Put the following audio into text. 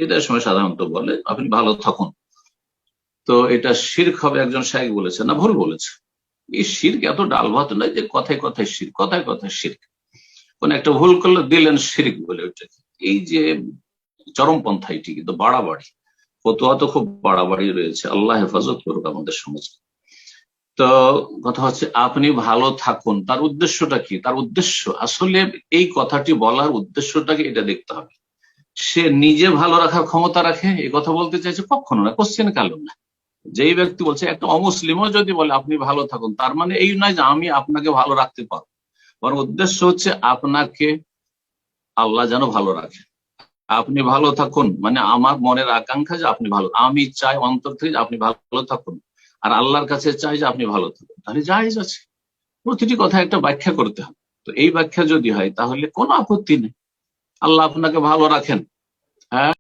এটার সময় সাধারণত বলে আপনি ভালো থাকুন। তো এটা শিরক হবে, একজন শাইখ বলেছে, না ভুল বলেছে। এই শিরক এত ডাল ভাত নয় যে কথায় কথায় শিরক, কথায় কথায় শিরক। কোন একটা ভুল করলে দিলেন শিরক বলে ওইটাকে। এই যে চরমপন্থা, এটি কিন্তু বাড়াবাড়ি, ফতোয়া তো খুব বাড়াবাড়ি রয়েছে। আল্লাহ হেফাজত করুক আমাদের সমাজকে। তো কথা হচ্ছে আপনি ভালো থাকুন, তার উদ্দেশ্যটা কি? তার উদ্দেশ্য আসলে এই কথাটি বলার উদ্দেশ্যটাকে এটা দেখতে হবে। সে নিজে ভালো রাখার ক্ষমতা রাখে এই কথা বলতে চাইছে? কখনো না, কোশ্চেন কালো না। যেই ব্যক্তি বলছে, একটা অমুসলিমও যদি বলে আপনি ভালো থাকুন, তার মানে এই নয় যে আমি আপনাকে ভালো রাখতে পারবো, বরং উদ্দেশ্য হচ্ছে আপনাকে আল্লাহ যেন ভালো রাখে। আপনি ভালো থাকুন মানে আমার মনের আকাঙ্ক্ষা যে আপনি ভালো, আমি চাই অন্তর থেকে যে আপনি ভালো থাকুন, আর আল্লাহর কাছে চাই যে আপনি ভালো থাকুন, তাহলে জায়েজ আছে। প্রতিটি কথা একটা ব্যাখ্যা করতে হবে। তো এই ব্যাখ্যা যদি হয় তাহলে কোনো আপত্তি নেই। আল্লাহ আপনাকে ভালো রাখেন। হ্যাঁ।